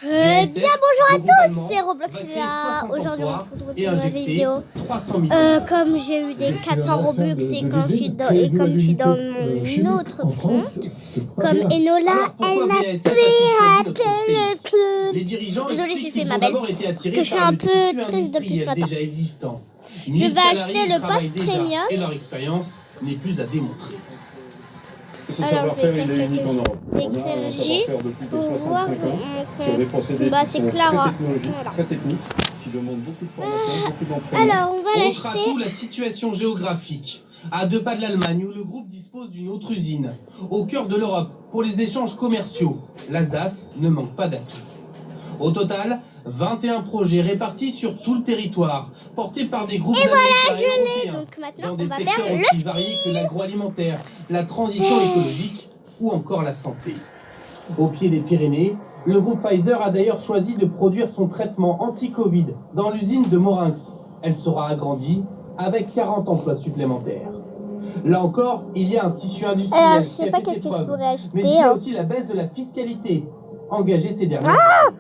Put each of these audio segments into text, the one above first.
Bonjour à tous, c'est Roblox là. Aujourd'hui on se retrouve pour une nouvelle vidéo. Comme j'ai eu des 400 Robux et comme je suis dans mon autre compte, comme Enola, elle m'a piraté le club. Désolée, j'ai fait ma belle, parce que je suis un peu triste depuis ce matin. Je vais acheter le pass premium. Et leur expérience n'est plus à démontrer. Ce savoir-faire, il est unique en Europe. On a un savoir-faire de plus de 65 ans sur des procédés qui sont très technologiques, très techniques, qui demandent beaucoup de formation, beaucoup d'entraînement. Alors, on va l'acheter. Autre atout, la situation géographique. À 2 pas de l'Allemagne, où le groupe dispose d'une autre usine. Au cœur de l'Europe, pour les échanges commerciaux, l'Alsace ne manque pas d'atouts. Au total, 21 projets répartis sur tout le territoire, portés par des groupes je l'ai. Donc maintenant, dans des on va secteurs faire le aussi variés que l'agroalimentaire, la transition écologique ou encore la santé. Au pied des Pyrénées, le groupe Pfizer a d'ailleurs choisi de produire son traitement anti-Covid dans l'usine de Morinx. Elle sera agrandie avec 40 emplois supplémentaires. Là encore, il y a un tissu industriel qui a fait ses preuves, mais il y a aussi la baisse de la fiscalité engagée ces dernières années.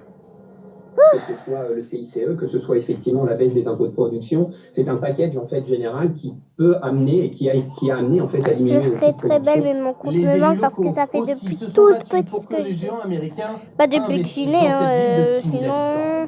Que ce soit le CICE, que ce soit effectivement la baisse des impôts de production, c'est un package en fait général qui peut amener et qui a amené en fait à diminuer. Je serais très belle, mais mon compte me manque parce que ça fait depuis toute petite que je suis. Pas depuis que je suis née, sinon.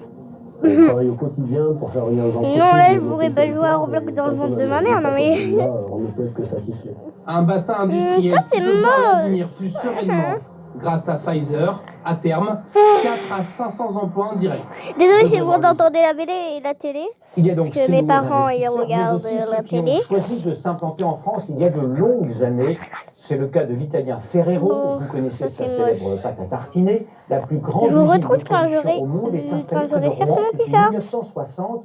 On travaille au quotidien pour faire venir aux entreprises. Non, là, je pourrais pas jouer à Roblox dans le ventre de ma mère, non mais. On ne peut être que satisfait. Un bassin industriel ça, qui c'est peut voir moche. l'avenir plus sereinement grâce à Pfizer, à terme, 4 à 500 emplois indirects. Désolée si vous entendez la télé et la télé. Il y a donc Parce que mes parents ils regardent la qui télé. ont choisi de s'implanter en France il y a de longues années. C'est le cas de l'italien Ferrero. Vous connaissez sa célèbre pâte à tartiner. La plus grande Je vous usine retrouve de quand production au monde est installée près de cherché Rouen mon depuis t-shirt. 1960.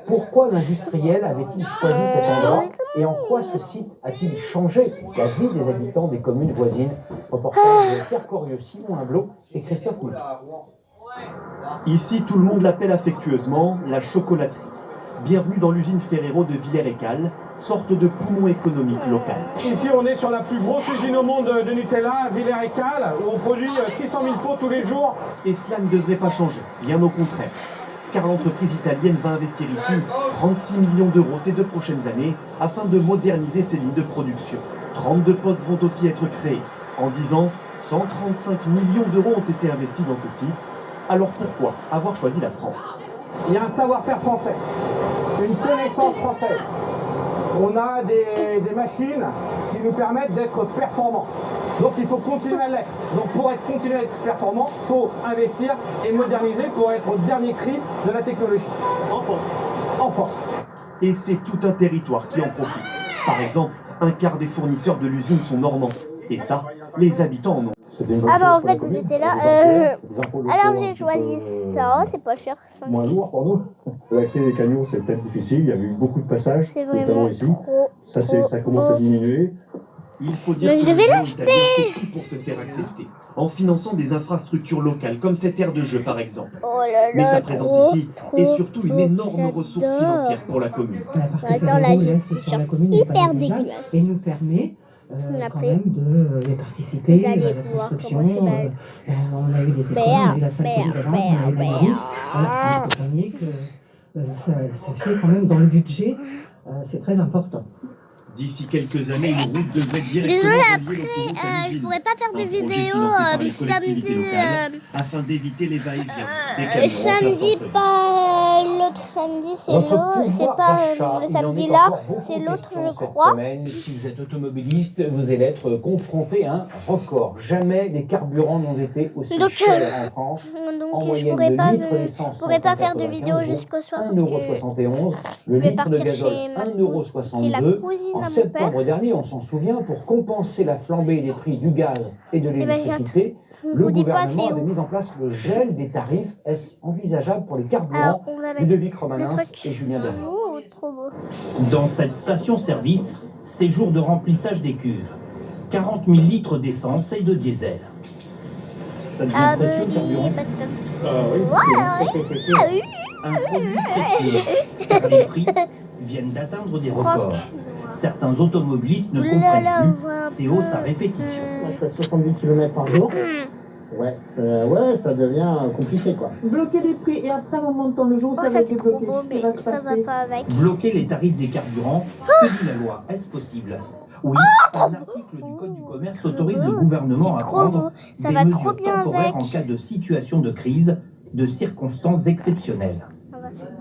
Pourquoi l'industriel avait-il choisi cet endroit et en quoi ce site a-t-il changé la vie des habitants des communes voisines? Reportage de Pierre Corieux, Simon Humblot et Christophe Moulin. Ici, tout le monde l'appelle affectueusement la chocolaterie. Bienvenue dans l'usine Ferrero de Villers-et-Cales, sorte de poumon économique local. Ici, on est sur la plus grosse usine au monde de Nutella, à Villers-et-Cales, où on produit 600 000 pots tous les jours. Et cela ne devrait pas changer, bien au contraire. Car l'entreprise italienne va investir ici 36 millions d'euros ces 2 prochaines années afin de moderniser ses lignes de production. 32 postes vont aussi être créés. En 10 ans, 135 millions d'euros ont été investis dans ce site. Alors pourquoi avoir choisi la France? Il y a un savoir-faire français, une connaissance française. On a des machines qui nous permettent d'être performants. Donc il faut continuer à l'être. Donc pour continuer à être performant, il faut investir et moderniser pour être au dernier cri de la technologie. En force. Et c'est tout un territoire qui en profite. Par exemple, un quart des fournisseurs de l'usine sont normands. Et ça, les habitants en ont. Ah bah en fait vous étiez là. Alors j'ai choisi ça, c'est pas cher. Moins lourd pour nous. L'accès des camions, c'est peut-être difficile. Il y a eu beaucoup de passages, C'est notamment vraiment ici. trop. Ça commence à diminuer. Il faut dire Mais que je vais l'Union l'acheter. italienne fait tout pour se faire accepter, en finançant des infrastructures locales, comme cette aire de jeu par exemple. Oh là Mais là, sa présence trop, ici trop, est surtout une trop, énorme ressource j'adore. financière pour la commune. Attends, là j'ai ce t-shirt hyper dégueulasse. Et nous permet quand Après, même de les participer vous allez à la voir construction. comment c'est belle. On a eu des écoles, on a eu la salle polyvalente, on a eu la mairie. Voilà, pour accompagner que ça fait quand même dans le budget, c'est très important. D'ici quelques années, une route devrait directement Désolée, relier l'autoroute à je l'usine. pourrais pas faire de Un projet vidéo financé par les collectivités samedi. locales, afin d'éviter les va-et-vient des camions Samedi, remplaçant pas l'autre samedi, c'est Votre l'autre. C'est pouvoir pas d'achat, le il en samedi est là, encore beaucoup c'est l'autre, question je cette crois. semaine. Si vous êtes automobiliste, vous allez être confronté à un record. Jamais les carburants n'ont été aussi Donc, chers en France. Donc En je moyenne, pourrais le pas, litre d'essence faire de vidéo 1,95 jusqu'au soir parce 1,71 que €, je le vais litre de partir gazole chez ma 1,62 c'est la €. cousine En à mon septembre père. dernier, on s'en souvient, pour compenser la flambée des prix du gaz et de ben, l'électricité, Je le vous dis pas, gouvernement c'est avait où. mis en place le gel des tarifs. Est-ce envisageable pour les Alors, carburants? on va mettre Ludovic le Romanins truc. et Julien Bernard. Oh, trop beau. Dans cette station-service, c'est jour de remplissage des cuves. 40 000 litres d'essence et de diesel. Ça devient précieux, le carburant. Un produit précieux, car les prix viennent d'atteindre des records. Certains automobilistes ne comprennent plus ces hausses à répétition. Moi, je fais 70 km par jour. Ouais, ça devient compliqué, quoi. Bloquer les prix et après, à un moment de temps, le jour où ça va être bloqué, mais qu'est-ce qui va se ça va passer? pas avec. Bloquer les tarifs des carburants, que dit la loi? Est-ce possible? Oui, un article du Code du commerce autorise le gouvernement à prendre Ça des va trop mesures bien temporaires avec. en cas de situation de crise, de circonstances exceptionnelles.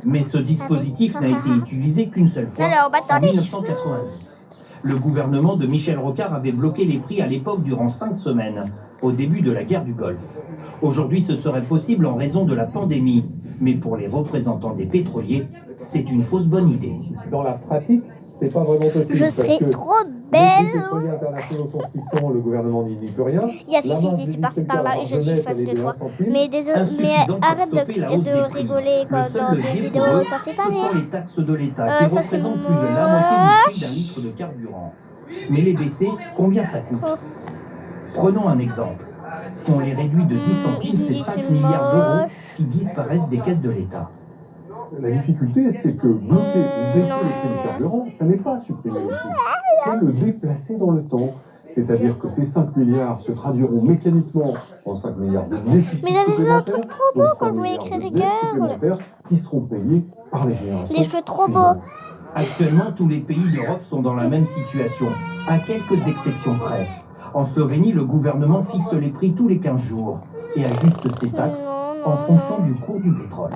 Mais ce dispositif n'a été utilisé qu'une seule fois, Alors, bah, en attendez. 1990. Le gouvernement de Michel Rocard avait bloqué les prix à l'époque durant 5 semaines, au début de la guerre du Golfe. Aujourd'hui, ce serait possible en raison de la pandémie. Mais pour les représentants des pétroliers, c'est une fausse bonne idée. Dans la pratique, c'est pas vraiment possible. Je serais parce que trop les belle. pétroliers internationaux sont ce qu'ils sont, le gouvernement n'y plus rien. Il y a La Fifi marge qui du passe par là et je suis distributeur fan de argent toi. net, elle est de 1 Mais désolé, mais Insuffisant pour arrête stopper la hausse des de prix. rigoler Le quand seul dans des levier vidéos pour eux, sorties ce par sont les... les taxes de l'État, ça, qui c'est représentent plus de la moitié du prix d'un litre de carburant. Mais les baisser, combien ça coûte? Prenons un exemple. Si on les réduit de 10 centimes, c'est 5 milliards d'euros qui disparaissent des caisses de l'État. La difficulté, c'est que bloquer ou baisser les prix du carburant, ça n'est pas supprimer le prix, c'est le déplacer dans le temps. C'est-à-dire que ces 5 milliards se traduiront mécaniquement en 5 milliards de déficit Mais j'avais vu un supplémentaires, truc trop beau donc quand 5 je voulais milliards écrire de dettes Rigueur. supplémentaires qui seront payés par les générations. Des cheveux trop beaux. suivantes. Actuellement, tous les pays d'Europe sont dans la même situation, à quelques exceptions près. En Slovénie, le gouvernement fixe les prix tous les 15 jours et ajuste ses taxes en fonction du cours du pétrole.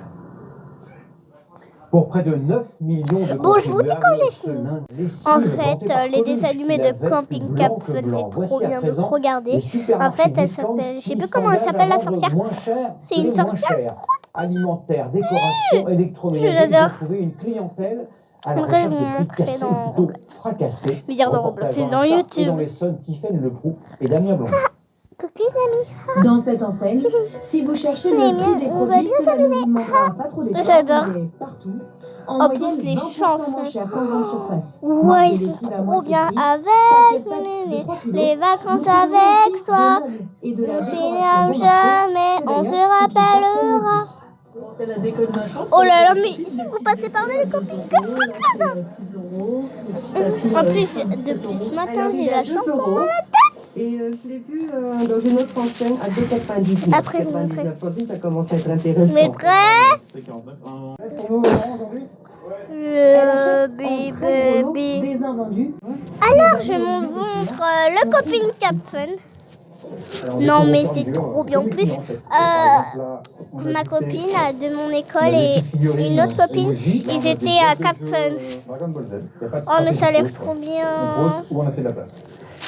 Pour près de 9 millions de Bon, je vous dis quand j'ai ce fini. lundi, les signes En vantés fait, par les Coluche, dessins animés qui de l'avait Camping plus Cap blanc que Fun, blanc. c'est trop Voici à bien de présent regarder. les supermarchés En fait, elle discount s'appelle, je sais qui plus comment elle s'engagent s'appelle à la vendre sorcière. moins cher C'est que une les moins sorcière. chers. Alimentaire, décoration, électroménager, Je l'adore. vous trouvez une clientèle à la J'aimerais recherche vous de prix montrer cassés dans ou plutôt fracassés. Mais dire dans Reportage Roblox, dans dans la Sarthe et YouTube. dans l'Essonne, Tiffaine Leproux et Damien Blanc. Coucou les amis. Dans cette enseigne, si vous cherchez Mais le prix des on va produits, bien cela ne vous demandera pas trop d'efforts. J'adore. Il est partout. En En moyenne, plus, les 20% chansons. moins cher qu'en grande surface. Ouais, Marque ils de sont lessive à trop moitié bien prix, avec paquet de pâtes de 3 kilos. les Vous vacances trouverez avec aussi toi. des meubles et de la On décoration finira bon marché. jamais, C'est on d'ailleurs se ce qui cartonne le rappellera. plus. Oh là là, mais si vous passez par là, les copines, en plus, depuis ce matin, j'ai la chanson dans la tête. Et je l'ai vu dans une autre enseigne à 2,99. Après, vous montrez. 99 centimes, ça commence à être intéressant. Mais prêt? Elle achète Bi, en très gros lot bi. des invendus. Alors, je vous montre le Coping Cap Fun. Non, mais c'est trop bien. En plus, ma copine de mon école et une autre copine, ils étaient à Cap Fun. Oh, mais ça a l'air trop bien.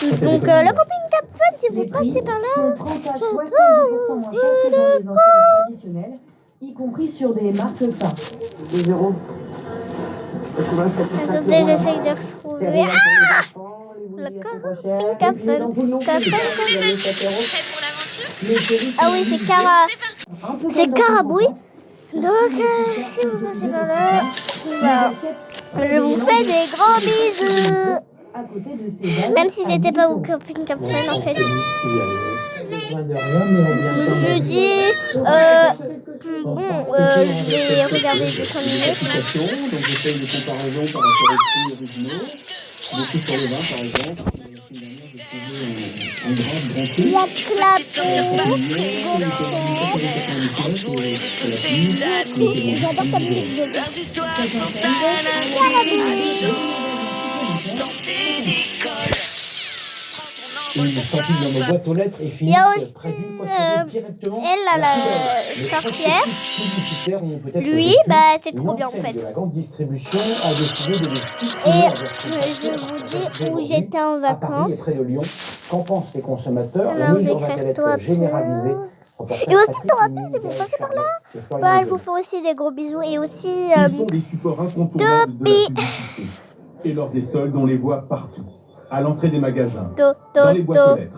Donc, le Coping Cap Fun, si vous Les prix passez par là. sont 30 à 70% moins chers que dans les enseignes traditionnelles, y compris sur des marques phares. Attendez, j'essaye de retrouver. Ah! Le Coping Cap Fun. Cap Fun. Ah oui, c'est Cara. C'est Carabouille. Donc, si vous passez par là, bah, je vous fais des gros bisous. À côté de ces bases, Même si à j'étais 10 pas au euros. Coping Cap Fun, en fait. De rien, mais on vient Je quand même. dis, je vais regarder des dessins animés. Donc j'essaye des comparaisons par rapport aux prix originaux. Beaucoup sur le vin par exemple. Un grand prix. La clap. J'adore ta musique de Leurs histoires sont à la Une sortie dans nos boîtes aux lettres et Il y a finissent aussi, prévues poissonnées directement. elle, la Les sorcière. publicitaires ont peut-être Lui, vécu. bah, c'est trop Une bien en enseigne fait. de la grande distribution a décidé de les Et supprimer en version je vous dis où j'étais en à Paris et vacances. près de Lyon. Qu'en pensent les consommateurs? La Alors, mesure je vais va-t-elle faire toi être généralisée? Et aussi, t'auras plus, si vous passez par là. Bah, je vous fais aussi des gros bisous et aussi. Ils sont des supports incontournables de la publicité. Et lors des soldes, on les voit partout. À l'entrée des magasins, dans les boîtes aux lettres.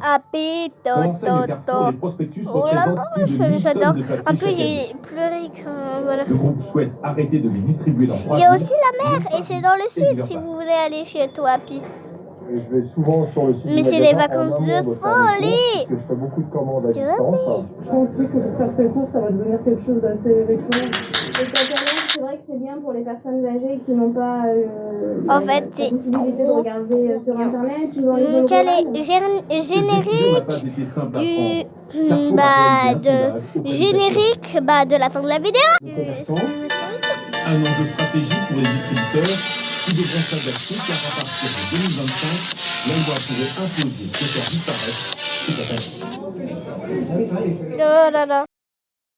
Pour l'enseigne Carrefour, les prospectus Oh là représentent là, plus de 1000 j'adore. tonnes de papier En plus, chaque année. j'ai pleuré quand. Voilà. Le groupe souhaite arrêter de les distribuer dans 3 Il y a jours. aussi la mer et c'est dans le sud si vous voulez aller chez toi, Pi. Je vais souvent sur le site Mais du c'est les magasin vacances en de amont faire mes folie. courses, parce que je fais beaucoup de commandes à distance. Je pense oui, que pour faire ses courses, ça va devenir quelque chose d'assez récurrent. Et t'as c'est vrai que c'est bien pour les personnes âgées qui n'ont pas En fait, c'est possibilité de regarder sur internet. Ils ont les quel est hologrammes. générique générique de la fin de la vidéo. Un enjeu stratégique pour les distributeurs qui devront s'adapter car à partir de 2025, la loi pourrait imposer de faire disparaître ces catalogues.